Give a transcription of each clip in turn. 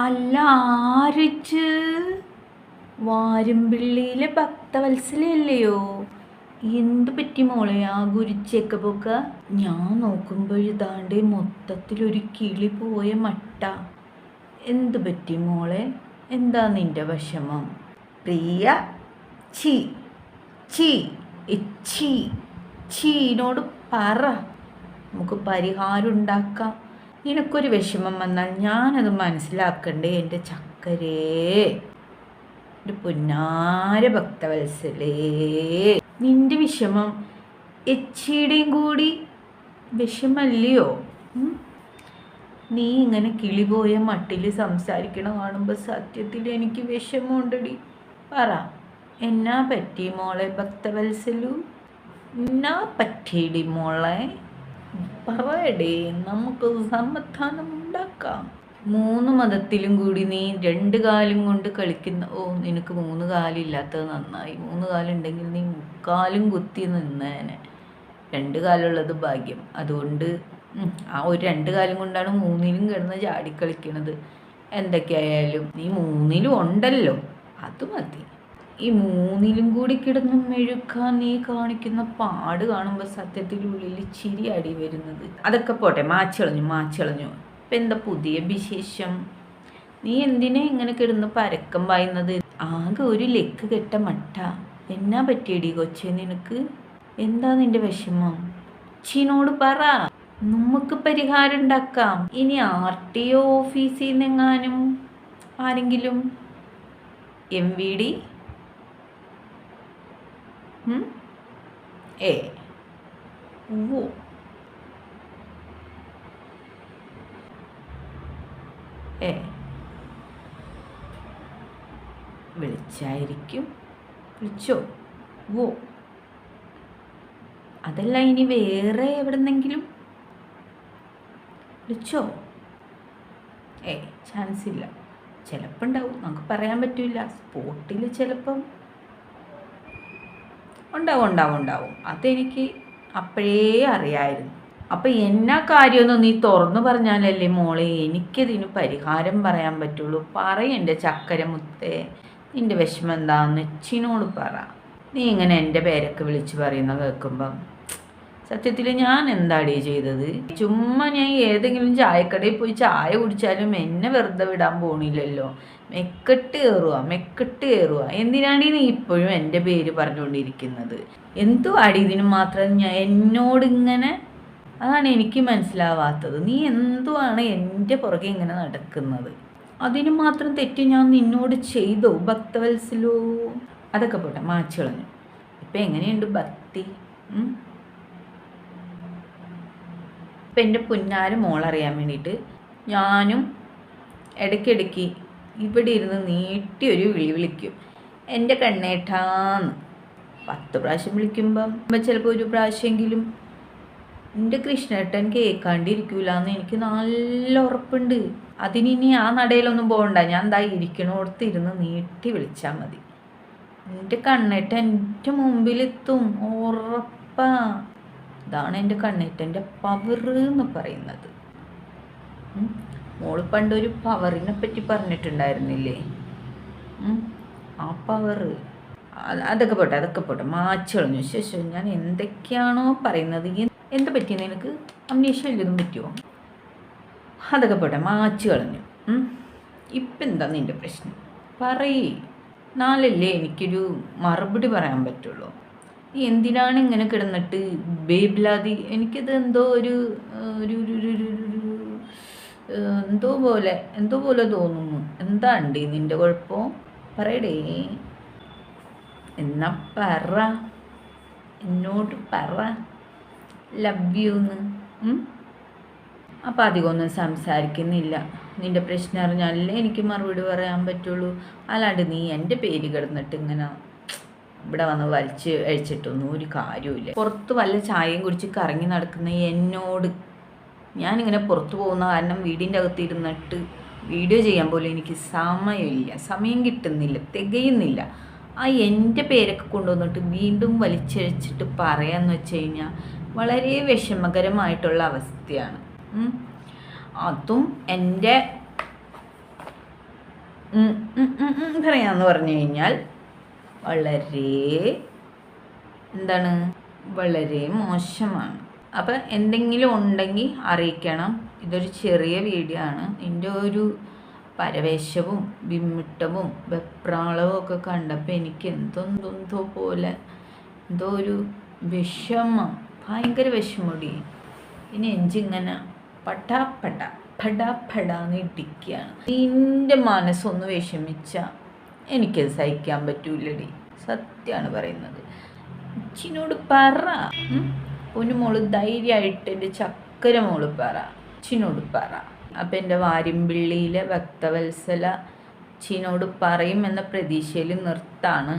അല്ല, ആരിച്ച് വാരുംപിള്ളിയിലെ ഭക്തവത്സലയല്ലയോ? എന്ത് പറ്റി മോളെ ആ ഗുരുച്ചേക്ക പോക്ക? ഞാൻ നോക്കുമ്പോഴുതാണ്ട് മൊത്തത്തിലൊരു കിളി പോയ മട്ട. എന്ത് പറ്റി മോളെ? എന്താ നിന്റെ വിഷമം? പ്രിയ, ചീ ചീ ചീ ചീനോട് പറ, നമുക്ക് പരിഹാരം ഉണ്ടാക്കാം. നിനക്കൊരു വിഷമം വന്നാൽ ഞാനത് മനസ്സിലാക്കണ്ടേ എൻ്റെ ചക്കരേ, എൻ്റെ പൊന്നാര ഭക്തവത്സലേ? നിന്റെ വിഷമം എച്ചിയുടെയും കൂടി വിഷമല്ലയോ? നീ ഇങ്ങനെ കിളി പോയ മട്ടിൽ സംസാരിക്കണ കാണുമ്പോൾ സത്യത്തിൽ എനിക്ക് വിഷമമുണ്ടടി. പറ, എന്നാ പറ്റി മോളെ ഭക്തവത്സലു? എന്നാ പറ്റിയടി മോളെ? പറയടേ, നമുക്ക് സമാധാനം ഉണ്ടാക്കാം. 3 മതത്തിലും കൂടി നീ 2 കാലും കൊണ്ട് കളിക്കുന്ന. ഓ, നിനക്ക് 3 കാലില്ലാത്തത് നന്നായി. 3 കാലുണ്ടെങ്കിൽ നീ 3 കാലും കുത്തി നിന്നേനെ. 2 കാലുള്ളത് ഭാഗ്യം. അതുകൊണ്ട് ആ ഒരു 2 കാലും കൊണ്ടാണ് 3ലും കിടന്ന് ചാടിക്കളിക്കണത്. എന്തൊക്കെയായാലും നീ 3ലും ഉണ്ടല്ലോ, അത് മതി. ഈ 3ലും കൂടി കിടന്ന് മെഴുക്കാൻ നീ കാണിക്കുന്ന പാട് കാണുമ്പോൾ സത്യത്തിൽ ഉള്ളിൽ ചിരി അടി വരുന്നത്. അതൊക്കെ പോട്ടെ, മാച്ചളഞ്ഞു. ഇപ്പം എന്താ പുതിയ വിശേഷം? നീ എന്തിനാ ഇങ്ങനെ കിടന്ന് പരക്കം പായുന്നത്? ആകെ ഒരു ലെക്ക് കെട്ട മട്ട. എന്നാ പറ്റിയടി കൊച്ചേ നിനക്ക്? എന്താ നിന്റെ വിഷമം? ചീനോട് പറ, നമുക്ക് പരിഹാരം ഉണ്ടാക്കാം. ഇനി RTO ഓഫീസിൽ നിന്നെങ്ങാനും ആരെങ്കിലും MVD വിളിച്ചായിരിക്കും. വിളിച്ചോ? അതല്ല, ഇനി വേറെ എവിടെന്നെങ്കിലും വിളിച്ചോ? ചാൻസ് ഇല്ല. ചിലപ്പോൾ ഉണ്ടാവും, നമുക്ക് പറയാൻ പറ്റില്ല. സ്പോട്ടിൽ ചിലപ്പം ഉണ്ടാവും. അതെനിക്ക് അപ്പോഴേ അറിയായിരുന്നു. അപ്പം എന്നാ കാര്യമൊന്നും നീ തുറന്നു പറഞ്ഞാലല്ലേ മോളെ എനിക്കതിന് പരിഹാരം പറയാൻ പറ്റുള്ളൂ. എൻ്റെ ചക്കരമുത്തേ, നിൻ്റെ വിഷമം എന്താന്ന് ചിനോട് പറ. നീ ഇങ്ങനെ എൻ്റെ പേരൊക്കെ വിളിച്ച് പറയുന്ന കേൾക്കുമ്പം സത്യത്തിൽ ഞാൻ എന്താടി ചെയ്തത്? ചുമ്മാ ഞാൻ ഏതെങ്കിലും ചായക്കടയിൽ പോയി ചായ കുടിച്ചാലും എന്നെ വെറുതെ വിടാൻ പോണില്ലല്ലോ. മെക്കെട്ട് കയറുക. എന്തിനാണ് നീ ഇപ്പോഴും എൻ്റെ പേര് പറഞ്ഞുകൊണ്ടിരിക്കുന്നത്? എന്തുവാടി ഇതിന് മാത്രം എന്നോട് ഇങ്ങനെ? അതാണ് എനിക്ക് മനസ്സിലാവാത്തത്. നീ എന്തുവാണ് എൻ്റെ പുറകെ ഇങ്ങനെ നടക്കുന്നത്? അതിന് മാത്രം തെറ്റ് ഞാൻ നിന്നോട് ചെയ്തോ ഭക്തവത്സലോ? അതൊക്കെ പോട്ടെ, മാച്ചളഞ്ഞു. ഇപ്പം എങ്ങനെയുണ്ട് ഭക്തി? ഇപ്പം എൻ്റെ പുന്നാര മോളറിയാൻ വേണ്ടിയിട്ട് ഞാനും ഇടയ്ക്കിടയ്ക്ക് ഇവിടെ ഇരുന്ന് നീട്ടിയൊരു വിളിക്കും. എൻ്റെ കണ്ണേട്ടാന്ന് 10 പ്രാവശ്യം വിളിക്കുമ്പം ചിലപ്പോൾ ഒരു പ്രാവശ്യമെങ്കിലും എൻ്റെ കൃഷ്ണേട്ടൻ കേൾക്കാണ്ടിരിക്കൂലെന്ന് എനിക്ക് നല്ല ഉറപ്പുണ്ട്. അതിനി ആ നടയിലൊന്നും പോകണ്ട. ഞാൻ എന്താ ഇരിക്കണോടത്ത് ഇരുന്ന് നീട്ടി വിളിച്ചാൽ മതി. എൻ്റെ കണ്ണേട്ടൻ എൻ്റെ മുമ്പിലെത്തും, ഉറപ്പാ. ഇതാണ് എൻ്റെ കണ്ണേട്ടൻ്റെ പവർ എന്ന് പറയുന്നത്. മോള് പണ്ടൊരു പവറിനെ പറ്റി പറഞ്ഞിട്ടുണ്ടായിരുന്നില്ലേ? ആ പവർ. അതൊക്കെ പോട്ടെ, മാച്ചളഞ്ഞു. ശേഷം ഞാൻ എന്തൊക്കെയാണോ പറയുന്നത്? എന്താ പറ്റിയ നിനക്ക്? അമ്നേഷ്യ വല്ലതും പറ്റുമോ? അതൊക്കെ പോട്ടെ, മാച്ച് കളഞ്ഞു. ഇപ്പം എന്താ നിൻ്റെ പ്രശ്നം? പറയേ, നാലല്ലേ എനിക്കൊരു മറുപടി പറയാൻ പറ്റുള്ളൂ. നീ എന്തിനാണ് ഇങ്ങനെ കിടന്നിട്ട് ബേബിലാതി? എനിക്കത് എന്തോ എന്തോ പോലെ തോന്നുന്നു. എന്താ ഉണ്ട് നിൻ്റെ കുഴപ്പം? പറയടേ, എന്നാ പറ, എന്നോട് പറ. ലവ് യൂന്ന്. അപ്പം അധികമൊന്നും സംസാരിക്കുന്നില്ല. നിൻ്റെ പ്രശ്നം അറിഞ്ഞാലേ എനിക്ക് മറുപടി പറയാൻ പറ്റുള്ളൂ. അല്ലാണ്ട് നീ എൻ്റെ പേര് കിടന്നിട്ട് ഇങ്ങനെ ഇവിടെ വന്ന് വലിച്ച് അഴിച്ചിട്ടൊന്നും ഒരു കാര്യമില്ല. പുറത്ത് വല്ല ചായയും കുടിച്ച് കറങ്ങി നടക്കുന്ന എന്നോട് ഞാനിങ്ങനെ പുറത്തു പോകുന്ന കാരണം വീടിൻ്റെ അകത്ത് ഇരുന്നിട്ട് വീഡിയോ ചെയ്യാൻ പോലും എനിക്ക് സമയം കിട്ടുന്നില്ല, തികയുന്നില്ല. ആ എൻ്റെ പേരൊക്കെ കൊണ്ടുവന്നിട്ട് വീണ്ടും വലിച്ചഴിച്ചിട്ട് പറയാന്ന് വെച്ച് കഴിഞ്ഞാൽ വളരെ വിഷമകരമായിട്ടുള്ള അവസ്ഥയാണ്. അതും എൻ്റെ പറയാന്ന് പറഞ്ഞു കഴിഞ്ഞാൽ വളരെ മോശമാണ്. അപ്പം എന്തെങ്കിലും ഉണ്ടെങ്കിൽ അറിയിക്കണം. ഇതൊരു ചെറിയ വീഡിയോ ആണ്. എൻ്റെ ഒരു പരവേശവും വിമ്മിട്ടവും വെപ്രാളവും ഒക്കെ കണ്ടപ്പോൾ എനിക്ക് എന്തോ പോലെ എന്തോ ഒരു വിഷമം, ഭയങ്കര വിഷമടി. ഇനി എഞ്ചിങ്ങനെ പടാന്ന് ഇടിക്കുകയാണ്. നിൻ്റെ മനസ്സൊന്ന് വിഷമിച്ചാൽ എനിക്കത് സഹിക്കാൻ പറ്റൂലടി. സത്യമാണ് പറയുന്നത്. അച്ചിനോട് പറ, പൊന്നു മോള് ധൈര്യമായിട്ട് എൻ്റെ ചക്കര മോള് പറ, അച്ചിനോട് പറ. അപ്പം എൻ്റെ വാര്യമ്പിള്ളിയിലെ ഭക്തവത്സല അച്ചിനോട് പറയും എന്ന പ്രതീക്ഷയിൽ നിർത്താണ്.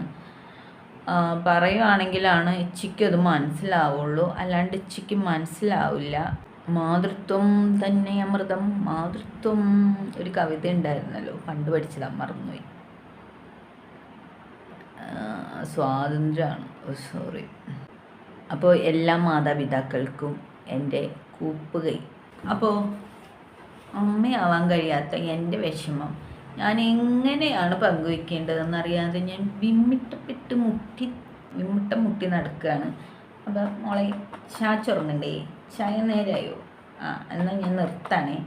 പറയുവാണെങ്കിലാണ് ഇച്ചിക്കത് മനസ്സിലാവുള്ളൂ, അല്ലാണ്ട് ഇച്ചിക്ക് മനസ്സിലാവില്ല. മാതൃത്വം തന്നെ അമൃതം. മാതൃത്വം ഒരു കവിത ഉണ്ടായിരുന്നല്ലോ, പണ്ട് പഠിച്ചതാണ്, മറന്നുപോയി. സ്വാതന്ത്ര്യമാണ്, സോറി. അപ്പോൾ എല്ലാ മാതാപിതാക്കൾക്കും എൻ്റെ കൂപ്പുകൈ. അപ്പോൾ അമ്മയാവാൻ കഴിയാത്ത എൻ്റെ വിഷമം ഞാൻ എങ്ങനെയാണ് പങ്കുവയ്ക്കേണ്ടതെന്നറിയാതെ ഞാൻ വിമ്മിട്ട മുട്ടി നടക്കുകയാണ്. അപ്പോൾ മോളെ ചാച്ചുറങ്ങണ്ടേ? ചായ നേരമായോ? എന്നാൽ ഞാൻ നിർത്താണേ.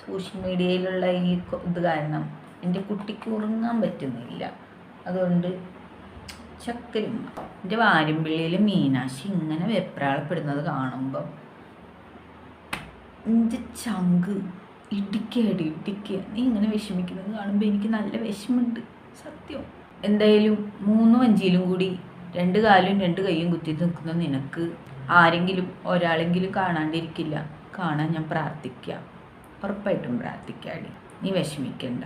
സോഷ്യൽ മീഡിയയിലുള്ള ഈ ഇത് കാരണം എൻ്റെ കുട്ടിക്ക് ഉറങ്ങാൻ പറ്റുന്നില്ല. അതുകൊണ്ട് ചക്കരും എൻ്റെ വാര്യമ്പിള്ളിയിൽ മീനാക്ഷി ഇങ്ങനെ വെപ്രാളപ്പെടുന്നത് കാണുമ്പം എൻ്റെ ചങ്ക് ഇടിക്കുക. നീ ഇങ്ങനെ വിഷമിക്കുന്നത് കാണുമ്പോൾ എനിക്ക് നല്ല വിഷമമുണ്ട്, സത്യം. എന്തായാലും 3 വഞ്ചിയിലും കൂടി 2 കാലും 2 കൈയും കുത്തി നിൽക്കുന്ന നിനക്ക് ആരെങ്കിലും ഒരാളെങ്കിലും കാണാണ്ടിരിക്കില്ല. കാണാൻ ഞാൻ പ്രാർത്ഥിക്കാം, ഉറപ്പായിട്ടും പ്രാർത്ഥിക്കാടി. നീ വിഷമിക്കണ്ട.